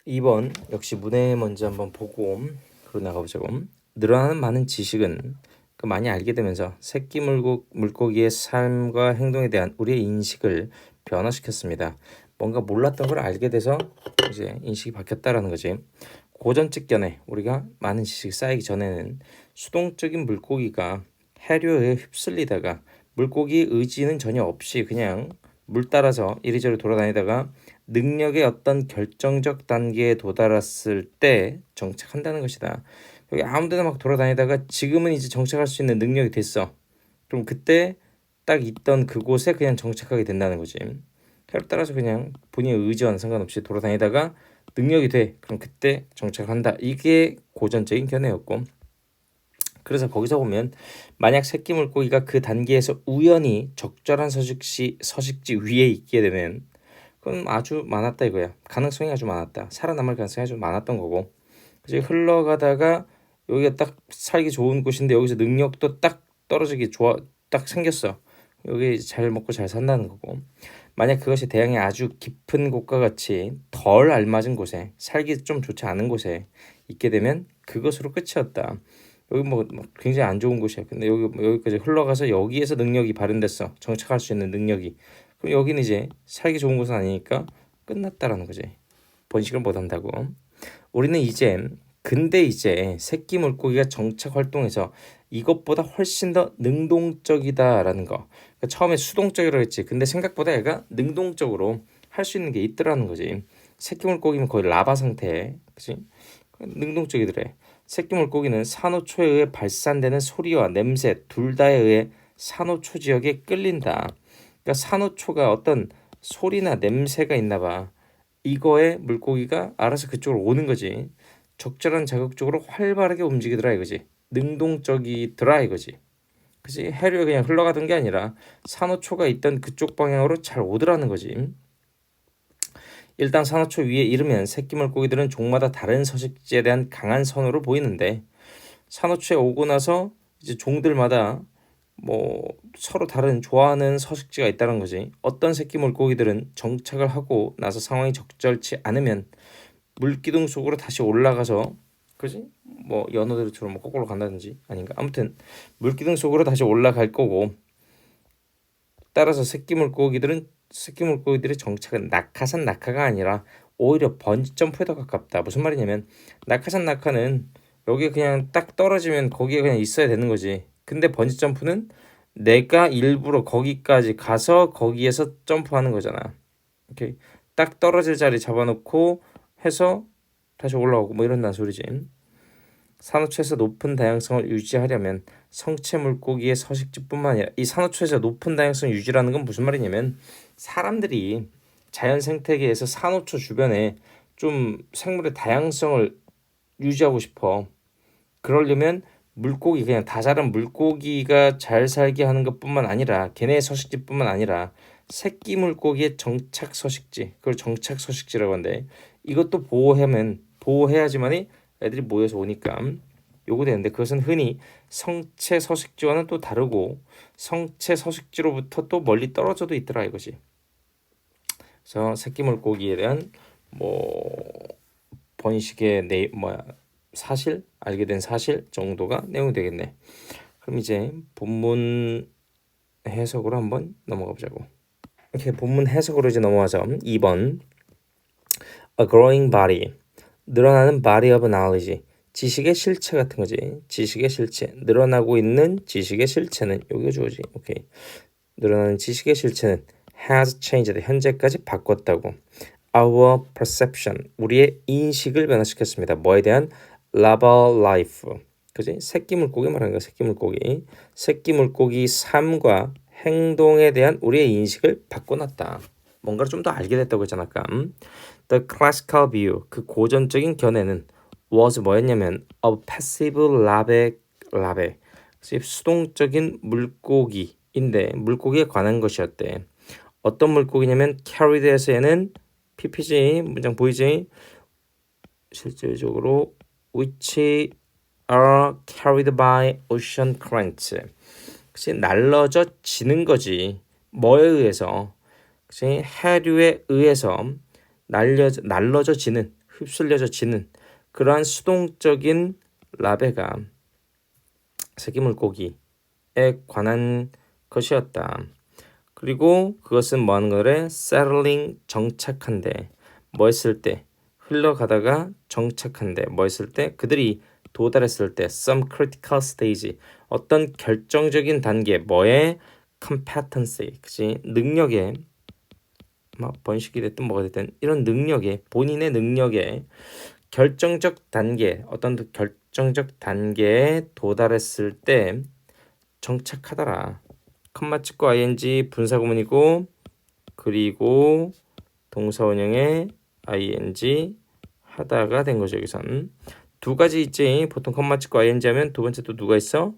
2번 역시 문해 먼저 한번 보고 그러 나가보자고. 늘어나는 많은 지식은 많이 알게 되면서 새끼 물고기의 삶과 행동에 대한 우리의 인식을 변화시켰습니다. 뭔가 몰랐던 걸 알게 돼서 이제 인식이 바뀌었다라는 거지. 고전적 견해, 우리가 많은 지식이 쌓이기 전에는 수동적인 물고기가 해류에 휩쓸리다가 물고기 의지는 전혀 없이 그냥 물 따라서 이리저리 돌아다니다가 능력의 어떤 결정적 단계에 도달했을 때 정착한다는 것이다. 여기 아무데나 막 돌아다니다가 지금은 이제 정착할 수 있는 능력이 됐어. 그럼 그때 딱 있던 그곳에 그냥 정착하게 된다는 거지. 해로 따라서 그냥 본인의 의지와는 상관없이 돌아다니다가 능력이 돼. 그럼 그때 정착한다. 이게 고전적인 견해였고. 그래서 거기서 보면 만약 새끼 물고기가 그 단계에서 우연히 적절한 서식지 위에 있게 되면 그건 아주 많았다 이거야. 가능성이 아주 많았다. 살아남을 가능성이 아주 많았던 거고. 그래서 흘러가다가 여기가 딱 살기 좋은 곳인데 여기서 능력도 딱 떨어지기 좋아 딱 생겼어. 여기 잘 먹고 잘 산다는 거고. 만약 그것이 대양의 아주 깊은 곳과 같이 덜 알맞은 곳에 살기 좀 좋지 않은 곳에 있게 되면 그것으로 끝이었다. 여기 뭐 굉장히 안 좋은 곳이야. 근데 여기까지 흘러가서 여기에서 능력이 발현됐어. 정착할 수 있는 능력이. 그럼 여기는 이제 살기 좋은 곳은 아니니까 끝났다라는 거지. 번식을 못 한다고. 우리는 근데 이제 새끼 물고기가 정착 활동에서 이것보다 훨씬 더 능동적이다라는 거. 그러니까 처음에 수동적이라고 했지. 근데 생각보다 얘가 능동적으로 할 수 있는 게 있더라는 거지. 새끼 물고기는 거의 라바 상태, 그치? 능동적이더래. 새끼 물고기는 산호초에 의해 발산되는 소리와 냄새 둘 다에 의해 산호초 지역에 끌린다. 그러니까 산호초가 어떤 소리나 냄새가 있나 봐. 이거에 물고기가 알아서 그쪽으로 오는 거지. 적절한 자극 쪽으로 활발하게 움직이더라 이거지. 능동적이더라 이거지. 그지? 해류에 그냥 흘러가던 게 아니라 산호초가 있던 그쪽 방향으로 잘 오더라는 거지. 일단 산호초 위에 이르면 새끼 물고기들은 종마다 다른 서식지에 대한 강한 선호를 보이는데 산호초에 오고 나서 이제 종들마다 뭐 서로 다른 좋아하는 서식지가 있다는 거지. 어떤 새끼 물고기들은 정착을 하고 나서 상황이 적절치 않으면 물기둥 속으로 다시 올라가서 그지? 뭐 연어들처럼 뭐 거꾸로 간다든지 아닌가? 아무튼 물기둥 속으로 다시 올라갈 거고 따라서 새끼 물고기들의 정착은 낙하산 낙하가 아니라 오히려 번지 점프에 더 가깝다. 무슨 말이냐면 낙하산 낙하는 여기 그냥 딱 떨어지면 거기에 그냥 있어야 되는 거지. 근데 번지 점프는 내가 일부러 거기까지 가서 거기에서 점프하는 거잖아. 오케이. 딱 떨어질 자리 잡아놓고 해서 다시 올라오고 뭐 이런다는 소리지. 산호초에서 높은 다양성을 유지하려면 성체 물고기의 서식지뿐만 아니라 이 산호초에서 높은 다양성 유지라는 건 무슨 말이냐면 사람들이 자연 생태계에서 산호초 주변에 좀 생물의 다양성을 유지하고 싶어. 그러려면 물고기 그냥 다 자란 물고기가 잘 살게 하는 것뿐만 아니라 걔네의 서식지뿐만 아니라 새끼 물고기의 정착 서식지 그걸 정착 서식지라고 하는데 이것도 보호해야지만이 애들이 모여서 오니까 요거 되는데 그것은 흔히 성체 서식지와는 또 다르고 성체 서식지로부터 또 멀리 떨어져도 있더라 이것이. 그래서 새끼 물고기에 대한 뭐 번식의 사실 알게 된 사실 정도가 내용이 되겠네. 그럼 이제 본문 해석으로 한번 넘어가 보자고. 이렇게 본문 해석으로 이제 넘어가서 2번 A growing body 늘어나는 body of knowledge 지식의 실체 같은 거지. 지식의 실체 늘어나고 있는 지식의 실체는 여기가 주어지. 오케이. 늘어나는 지식의 실체는 has changed 현재까지 바꿨다고. Our perception 우리의 인식을 변화시켰습니다. 뭐에 대한 lava life 그지? 새끼 물고기 말하는 거야. 새끼 물고기 삶과 행동에 대한 우리의 인식을 바꿔놨다. 뭔가를 좀 더 알게 됐다고 했잖아 아까. The classical view 그 고전적인 견해는 was 뭐였냐면 a passive larvae 수동적인 물고기인데 물고기에 관한 것이었대. 어떤 물고기냐면 carried에서는 PPG 문장 보이지? 실질적으로 which are carried by ocean currents. 그치? 날려져 지는 거지. 뭐에 의해서? 그치? 해류에 의해서 날려져 지는 휩쓸려져 지는 그러한 수동적인 라베가 새끼 물고기에 관한 것이었다. 그리고 그것은 뭐 하는 거래? settling 정착한데 뭐 했을 때 흘러가다가 정착한데 뭐 했을 때 그들이 도달했을 때 some critical stage 어떤 결정적인 단계 뭐에 competency 그치 능력에 막 번식이 됐든 뭐가 됐든 이런 능력에 본인의 능력에 결정적 단계 어떤 결정적 단계에 도달했을 때 정착하더라. 컴마 찍고 ing 분사구문이고 그리고 동사원형의 ing 하다가 된 거죠. 여기선 두 가지 있지. 보통 컴마 찍고 ing 하면 두 번째 또 누가 있어?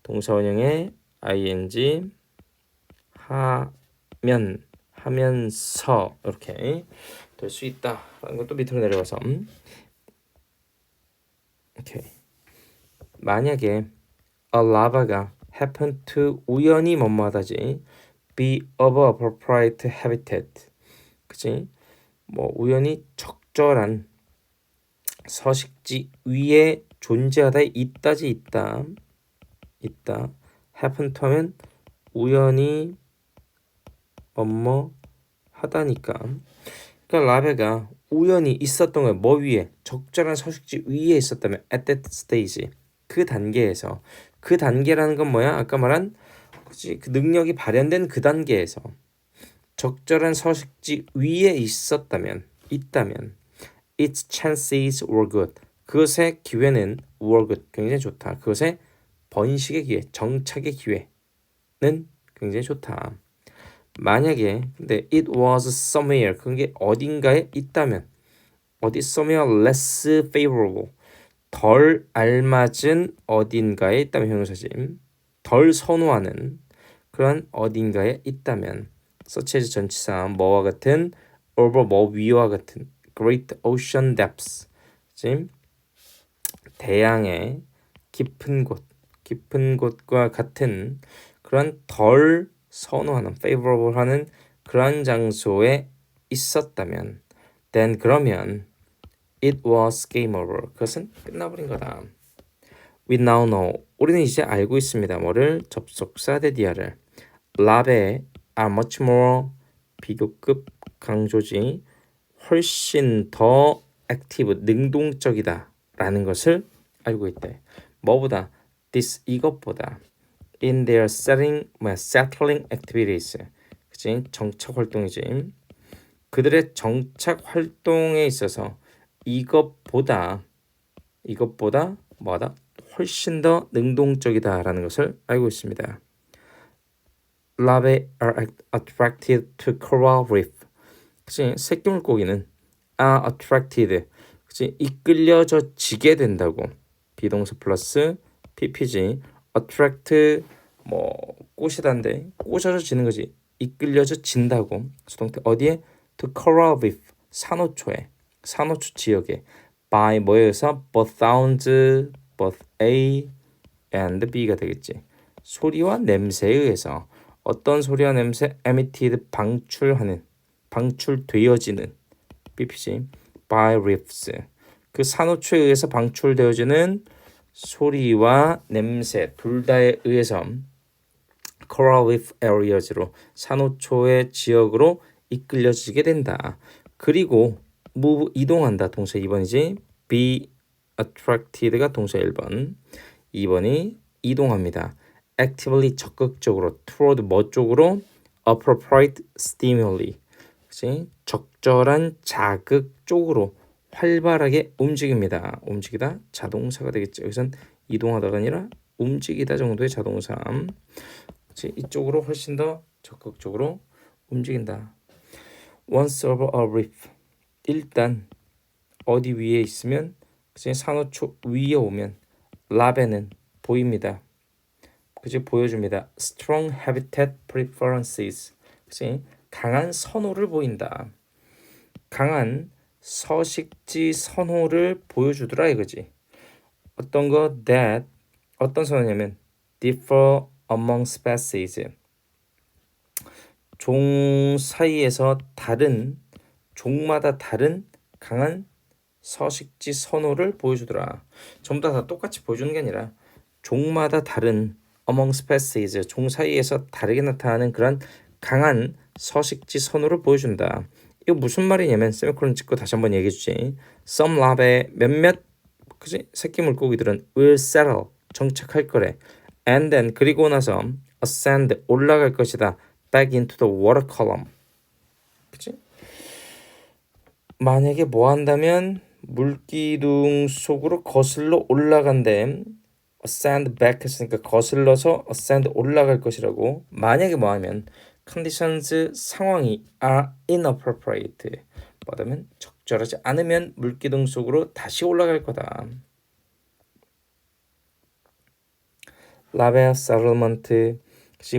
동사원형의 ing 하면 하면서 이렇게 될 수 있다. 라는 것도 밑으로 내려가서 오케이. 만약에 a lava가 happen to 우연히 뭐뭐하다지 be of appropriate habitat 그치? 뭐 우연히 적절한 서식지 위에 존재하다 있다지 있다 happen to 하면 우연히 뭐뭐 하다니까 그러니까 라베가 우연히 있었던 거야. 뭐 위에? 적절한 서식지 위에 있었다면 at that stage 그 단계에서 그 단계라는 건 뭐야? 아까 말한 그치? 그 능력이 발현된 그 단계에서 적절한 서식지 위에 있다면 its chances were good 그것의 기회는 were good 굉장히 좋다. 그것의 번식의 기회, 정착의 기회는 굉장히 좋다. 만약에 근데 it was somewhere 그게 어딘가에 있다면 어디 somewhere less favorable 덜 알맞은 어딘가에 있다면 형용사지 덜 선호하는 그런 어딘가에 있다면 such as 전치사 뭐와 같은 over 뭐 위와 같은 great ocean depths 그치? 대양의 깊은 곳과 같은 그런 덜 선호하는 favorable하는 그런 장소에 있었다면 then 그러면 it was game over 그것은 끝나버린 거다. We now know 우리는 이제 알고 있습니다. 뭐를? 접속사 대디아를 라베 are much more 비교급 강조지 훨씬 더 active 능동적이다 라는 것을 알고 있다. 뭐보다? this 이것보다 in their settling activities 그치? 정착 활동이지 그들의 정착 활동에 있어서 이것보다 뭐다? 훨씬 더 능동적이다라는 것을 알고 있습니다. Larvae are attracted to coral reef. 그치? 새끼 물고기는 are attracted. 그치? 이끌려져 지게 된다고. 비동사 플러스 ppg. attract 뭐 꼬시다인데 꼬셔져 지는 거지. 이끌려져 진다고. 수동태 어디에? to coral reef. 산호초 지역에 by 뭐에 의해서 both sounds, both A and B가 되겠지. 소리와 냄새에 의해서 어떤 소리와 냄새 emitted 방출되어지는 BPG by reefs 그 산호초에 의해서 방출되어지는 소리와 냄새 둘 다에 의해서 coral reef areas로 산호초의 지역으로 이끌려지게 된다. 그리고 move 이동한다. 동사 2번이지. be attracted가 동사 1번. 2번이 이동합니다. actively 적극적으로 toward 뭐 쪽으로? appropriate stimuli. 그치? 적절한 자극 쪽으로 활발하게 움직입니다. 움직이다 자동사가 되겠죠. 여기선 이동하다가 아니라 움직이다 정도의 자동사. 그치? 이쪽으로 훨씬 더 적극적으로 움직인다. Once over a reef 일단 어디 위에 있으면 그치? 산호초 위에 오면 라베는 보입니다. 그치? 보여줍니다. Strong habitat preferences 그치? 강한 선호를 보인다. 강한 서식지 선호를 보여주더라 이거지. 어떤 거 that 어떤 선호냐면 differ among species 종 사이에서 다른 종마다 다른 강한 서식지 선호를 보여주더라. 전부 다 똑같이 보여주는 게 아니라 종마다 다른 among species, 종 사이에서 다르게 나타나는 그런 강한 서식지 선호를 보여준다. 이거 무슨 말이냐면 세미콜론 찍고 다시 한번 얘기해 주지. Some larvae 몇몇 그지 새끼 물고기들은 will settle 정착할 거래. And then 그리고 나서 ascend 올라갈 것이다. Back into the water column. 그지? 만약에 뭐 한다면 물기둥 속으로 거슬러 올라간대. ascend back 했으니까 거슬러서 ascend 올라갈 것이라고. 만약에 뭐 하면 conditions 상황이 are inappropriate 뭐하면 적절하지 않으면 물기둥 속으로 다시 올라갈 거다. 라벨 세틀먼트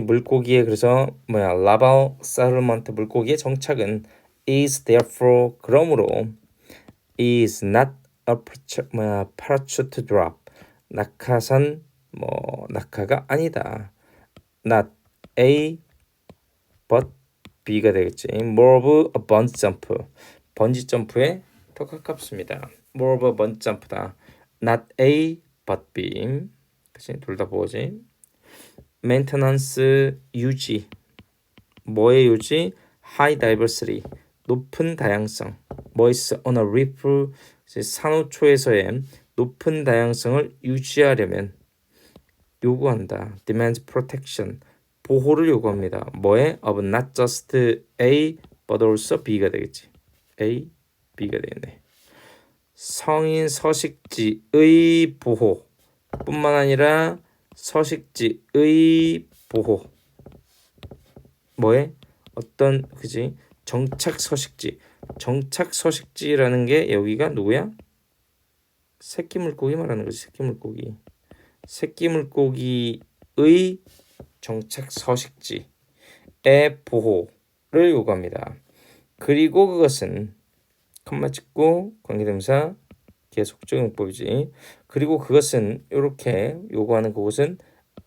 물고기의 그래서 라벨 세틀먼트 물고기의 정착은 is therefore 그러므로 is not a parachute drop 낙하산 낙하가 아니다. not A but B가 되겠지. more of a bungee jump 번지 점프에 더 가깝습니다. more of a bungee jump다. not A but B 그치? 둘 다 뭐지? maintenance 유지 뭐의 유지? high diversity 높은 다양성 뭐 있어? on a reef 산호초에서의 높은 다양성을 유지하려면 요구한다. demands protection 보호를 요구합니다. 뭐에? of not just A but also B가 되겠지. A, B가 되겠네. 성인 서식지의 보호 뿐만 아니라 서식지의 보호 뭐에? 어떤 그지? 정착 서식지라는 게 여기가 누구야? 새끼 물고기 말하는 거지. 새끼 물고기의 정착 서식지의 보호를 요구합니다. 그리고 그것은 컴마 찍고 관계대명사 계속적 용법이지. 그리고 그것은 이렇게 요구하는 그것은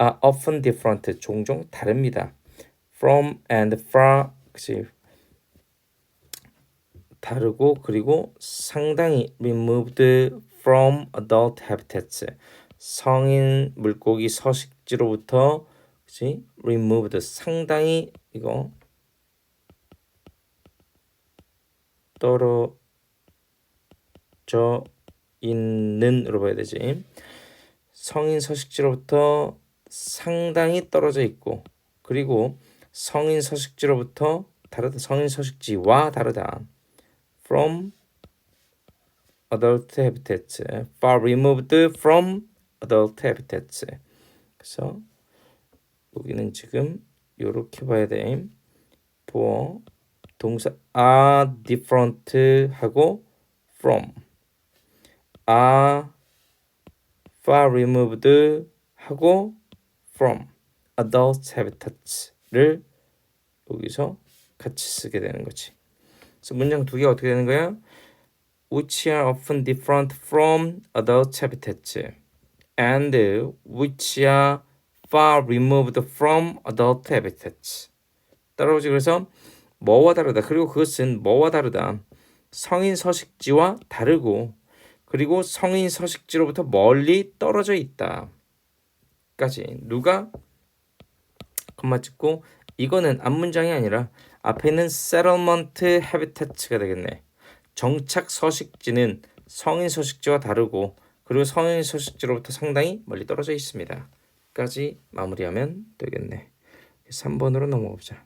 are often different 종종 다릅니다. from and far 그치 다르고 그리고 상당히 removed from adult habitats 성인 물고기 서식지로부터 그치 removed 상당히 이거 떨어져 있는으로 봐야 되지. 성인 서식지로부터 상당히 떨어져 있고 그리고 성인 서식지로부터 다르다. 성인 서식지와 다르다. from adult habitats far removed from adult habitats 그래서 여기는 지금 이렇게 봐야 돼. for 동사 are different 하고 from are far removed 하고 from adult habitats를 여기서 같이 쓰게 되는 거지. 그래서 문장 두 개가 어떻게 되는 거야? which are often different from adult habitats and which are far removed from adult habitats. 따라오지. 그래서 뭐와 다르다. 그리고 그것은 뭐와 다르다. 성인 서식지와 다르고 그리고 성인 서식지로부터 멀리 떨어져 있다. 까지. 누가? 콤마 찍고 이거는 앞문장이 아니라 앞에 있는 settlement habitats가 되겠네. 정착 서식지는 성인 서식지와 다르고 그리고 성인 서식지로부터 상당히 멀리 떨어져 있습니다. 까지 마무리하면 되겠네. 3번으로 넘어가 보자.